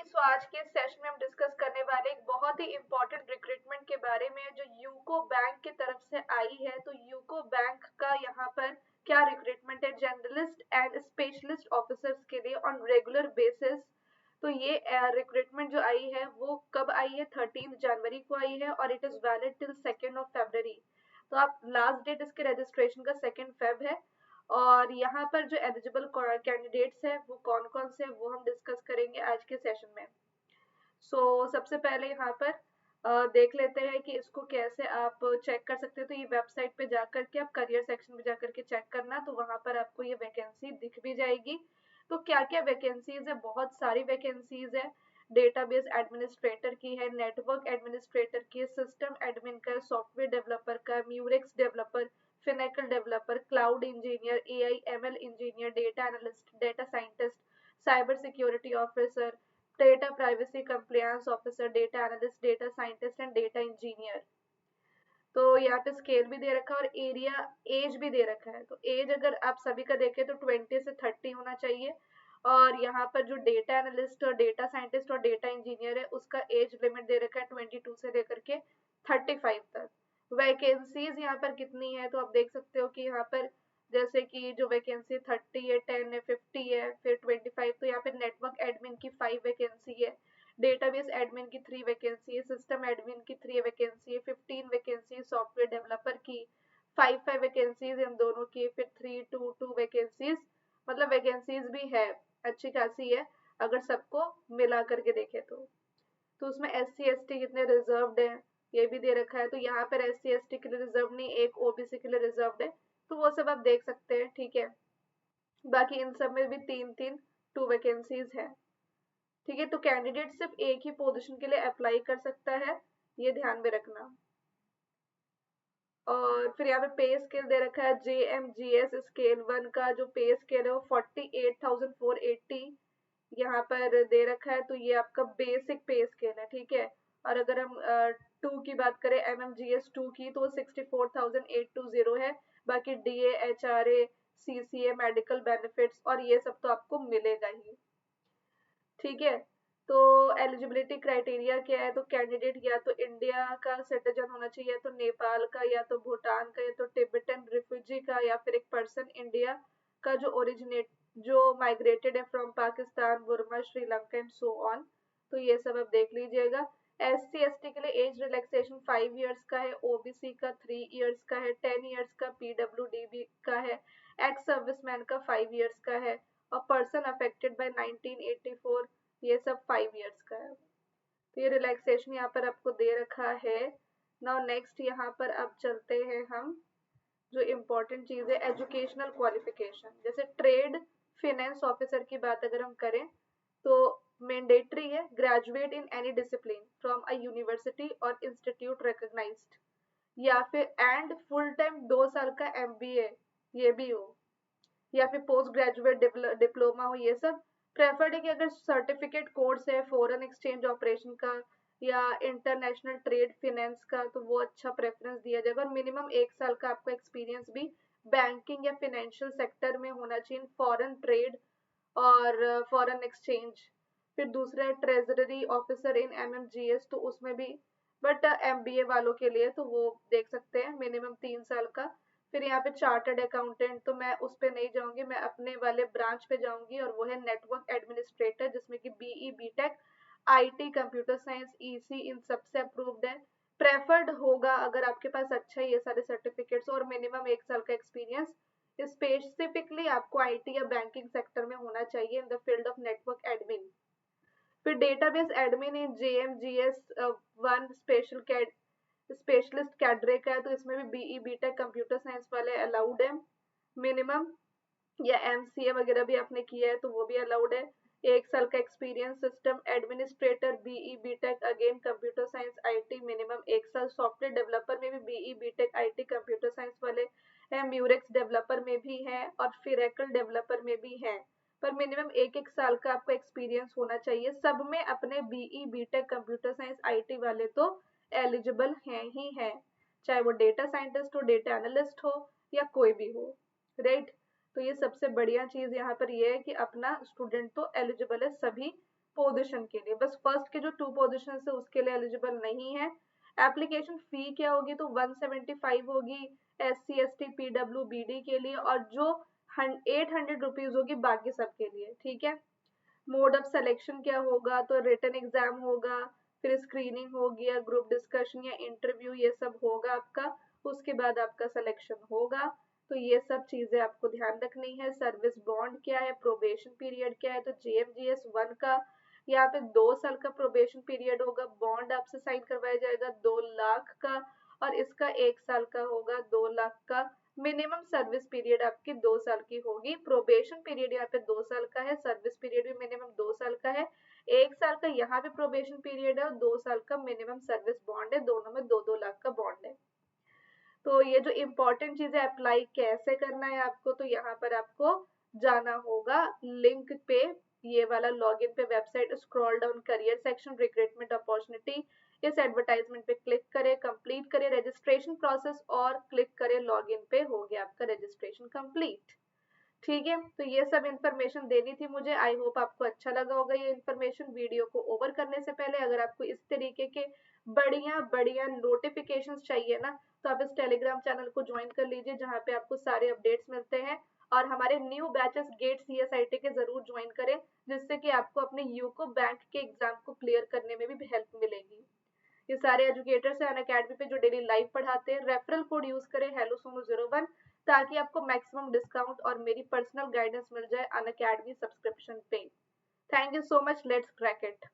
सो आज के सेशन में हम डिस्कस करने वाले एक बहुत ही इम्पोर्टेंट रिक्रूटमेंट के बारे में जो यूको बैंक की तरफ से आई है। तो यूको बैंक का यहाँ पर क्या रिक्रूटमेंट है जनरलिस्ट एंड स्पेशलिस्ट ऑफिसर्स के लिए ऑन रेगुलर बेसिस। तो ये रिक्रूटमेंट जो आई है वो कब आई है, 13 जनवरी को आई है और इट इज़ वैलिड टिल 2 फरवरी। तो आप लास्ट डेट इसके रजिस्ट्रेशन का 2 फेब है। और यहाँ पर जो एलिजिबल कैंडिडेट्स हैं वो कौन कौन से वो हम डिस्कस करेंगे आज के सेशन में। सबसे पहले यहाँ पर देख लेते हैं कि इसको कैसे आप चेक कर सकते हैं। तो ये वेबसाइट पे जाकर के आप करियर सेक्शन में जाकर के चेक करना, तो वहाँ पर आपको ये वैकेंसी दिख भी जाएगी। तो क्या क्या वैकेंसीज है, बहुत सारी वैकेंसीज है। डेटाबेस एडमिनिस्ट्रेटर की है, नेटवर्क एडमिनिस्ट्रेटर की है, सिस्टम एडमिन का, सॉफ्टवेयर डेवलपर का, Murex developer, Finacle developer, cloud engineer, AI/ML engineer, data analyst, data scientist, cyber security officer, data privacy compliance officer, data analyst, data scientist and data engineer. तो यहाँ पे scale भी दे रखा है और एरिया एज भी दे रखा है। तो एज अगर आप सभी का देखें तो 20 से 30 होना चाहिए। और यहाँ पर जो डेटा एनालिस्ट और डेटा साइंटिस्ट और डेटा इंजीनियर है उसका एज लिमिट दे रखा है 22 से लेकर के 35 तक। वैकेंसीज यहाँ पर कितनी है तो आप देख सकते हो कि यहाँ पर जैसे कि जो वैकेंसी 30 है, 10 है, 50 है, फिर 25। तो यहाँ पे नेटवर्क एडमिन की 5 वैकेंसी है, डेटाबेस एडमिन की 3 वैकेंसी है, सिस्टम एडमिन की 3 वैकेंसी है, 15 वैकेंसी सॉफ्टवेयर डेवलपर की, 5 वैकेंसीज इन दोनों की, फिर 3 2 वैकेंसीज। मतलब वैकेंसीज भी है, अच्छी खासी है अगर सबको मिला करके देखे तो उसमें SC ST कितने रिजर्व्ड है ये भी दे रखा है। तो यहाँ पर SC ST के लिए रिजर्व नहीं, एक OBC के लिए रिजर्व्ड है। तो वो सब आप देख सकते हैं, ठीक है। बाकी इन सब में भी 3 3 2 वैकेंसीज है, ठीक है। तो कैंडिडेट सिर्फ एक ही पोजीशन के लिए अप्लाई कर सकता है, ये ध्यान में रखना। और फिर यहाँ पे पे स्केल दे रखा है, JMGS स्केल 1 का जो पे स्केल है वो 48,480 यहाँ पर दे रखा है। तो ये आपका बेसिक पे स्केल है, ठीक है। और अगर हम 2 की बात करें, MMGS 2 की, तो 64,820 है। बाकी DA HRA CCA medical benefits और ये सब तो आपको मिलेगा ही, ठीक है। तो एलिजिबिलिटी क्राइटेरिया क्या है, तो कैंडिडेट या तो इंडिया का सिटीजन होना चाहिए, या तो नेपाल का, या तो भूटान का, या तो टिबेटन रिफ्यूजी का, या फिर एक पर्सन इंडिया का जो माइग्रेटेड है from Pakistan, Burma, Sri Lanka and so on. तो ये सब आप देख लीजिएगा। SC ST के लिए एज रिलैक्सेशन 5 इयर्स का है, OBC का 3 इयर्स का है, 10 इयर्स का PWD का है, एक्स सर्विसमैन का 5 इयर्स का है, और पर्सन अफेक्टेड बाय 1984 ये सब 5 इयर्स का है। तो ये रिलैक्सेशन यहाँ पर आपको दे रखा है। नाउ नेक्स्ट यहाँ पर अब चलते हैं हम, जो इम्पोर्टेंट चीज़ है एजुकेशनल क्वालिफिकेशन। जैसे ट्रेड फिनेंस ऑफिसर की बात अगर हम करें तो मैंडेटरी है graduate in any discipline from a university और इंस्टीट्यूट रिकॉग्नाइज्ड, या फिर एंड फुल टाइम 2 साल का MBA ये भी हो, या फिर पोस्ट ग्रेजुएट डिप्लोमा हो। ये सब प्रेफर्ड है कि अगर सर्टिफिकेट कोर्स है फॉरेन एक्सचेंज ऑपरेशन का या इंटरनेशनल ट्रेड फिनेंस का तो वो अच्छा प्रेफरेंस दिया जाएगा। और मिनिमम 1 साल का आपका एक्सपीरियंस भी बैंकिंग या फिनेंशियल सेक्टर में होना चाहिए, फॉरेन ट्रेड और फॉरेन एक्सचेंज। फिर दूसरा है ट्रेजरी ऑफिसर इन MMGS, तो उसमें भी बट MBA वालों के लिए तो वो देख सकते हैं मिनिमम 3 साल का। फिर यहाँ पे चार्टर्ड अकाउंटेंट, तो मैं उस पे नहीं जाऊंगी, मैं अपने वाले ब्रांच पे जाऊंगी और वो है नेटवर्क एडमिनिस्ट्रेटर, जिसमें कि BE BTech IT computer science EC इन सबसे अप्रूव्ड है। प्रेफर्ड होगा अगर आपके पास अच्छा है ये सारे सर्टिफिकेट्स और मिनिमम 1 साल का एक्सपीरियंस स्पेसिफिकली आपको IT या बैंकिंग सेक्टर में होना चाहिए in the field of network admin. फिर डेटाबेस एडमिन इन JMGS 1 स्पेशलिस्ट कैडरे का है, तो इसमें भी BE BTech कंप्यूटर साइंस वाले अलाउड है मिनिमम, या MCA वगैरह भी आपने किया है तो वो भी अलाउड है। 1 साल का experience. System administrator BE BTech again computer science IT minimum 1 साल। सॉफ्टवेयर डेवलपर में भी BE BTech IT computer science वाले हैं, म्यूरिक्स डेवलपर में भी हैं और फिरेकल डेवलपर में भी हैं। पर मिनिमम 1 साल का आपका एक्सपीरियंस होना चाहिए। सब में अपने BE BTech computer science IT वाले तो एलिजिबल हैं ही हैं, चाहे वो डेटा साइंटिस्ट हो, डेटा एनालिस्ट हो, या कोई भी हो, राइट। तो ये सबसे बढ़िया चीज़ यहाँ पर ये है कि अपना स्टूडेंट तो एलिजिबल है सभी पोजीशन के लिए, बस फर्स्ट के जो 2 पोजीशन है उसके लिए एलिजिबल नहीं है। एप्लीकेशन फी क्या होगी, तो 175 होगी SC ST PW BD के लिए, और जो 800 रुपीज होगी बाकी सबके लिए, ठीक है। मोड ऑफ सिलेक्शन क्या होगा, तो रिटन एग्जाम होगा, फिर स्क्रीनिंग होगी या ग्रुप डिस्कशन या इंटरव्यू, ये सब होगा आपका, उसके बाद आपका सिलेक्शन होगा। तो ये सब चीजें आपको ध्यान रखनी है। सर्विस बॉन्ड क्या है, प्रोबेशन पीरियड क्या है, तो JMGS 1 का यहाँ पे 2 साल का प्रोबेशन पीरियड होगा, बॉन्ड आपसे साइन करवाया जाएगा 2 लाख का, और इसका 1 साल का होगा 2 लाख का। मिनिमम सर्विस पीरियड आपकी 2 साल की होगी। प्रोबेशन पीरियड यहाँ पे 2 साल का है, सर्विस पीरियड भी मिनिमम 2 साल का है। 1 साल का यहाँ पे प्रोबेशन पीरियड है और 2 साल का मिनिमम सर्विस बॉन्ड है, दोनों में 2-2 लाख का बॉन्ड है। तो ये जो इम्पोर्टेंट चीज है, अप्लाई कैसे करना है आपको, तो यहाँ पर आपको जाना होगा लिंक पे, ये वाला लॉगिन पे, website scroll down, career section, recruitment opportunity, इस एडवर्टाइजमेंट पे क्लिक करें, कंप्लीट करें रजिस्ट्रेशन प्रोसेस और क्लिक करें लॉगिन पे, हो गया आपका रजिस्ट्रेशन कंप्लीट। ठीक है, तो ये सब इन्फॉर्मेशन देनी थी मुझे। आई होप आपको अच्छा लगा होगा ये इन्फॉर्मेशन। वीडियो को ओवर करने से पहले अगर आपको इस तरीके के बढ़िया बढ़िया नोटिफिकेशंस चाहिए ना, तो आप इस टेलीग्राम चैनल को ज्वाइन कर लीजिए, जहाँ पे आपको सारे अपडेट्स मिलते हैं। और हमारे न्यू बैचेस गेट CSIT के जरूर ज्वाइन करें, जिससे कि आपको अपने यूको बैंक के एग्जाम को क्लियर करने में भी हेल्प मिलेगी। ये सारे एजुकेटर्स हैं अनअकैडमी पे जो डेली लाइव पढ़ाते हैं। रेफरल कोड यूज करें हेलो सोनू 01, ताकि आपको मैक्सिमम डिस्काउंट और मेरी पर्सनल गाइडेंस मिल जाए अनअकैडमी सब्सक्रिप्शन पे। Thank you so much, let's crack it.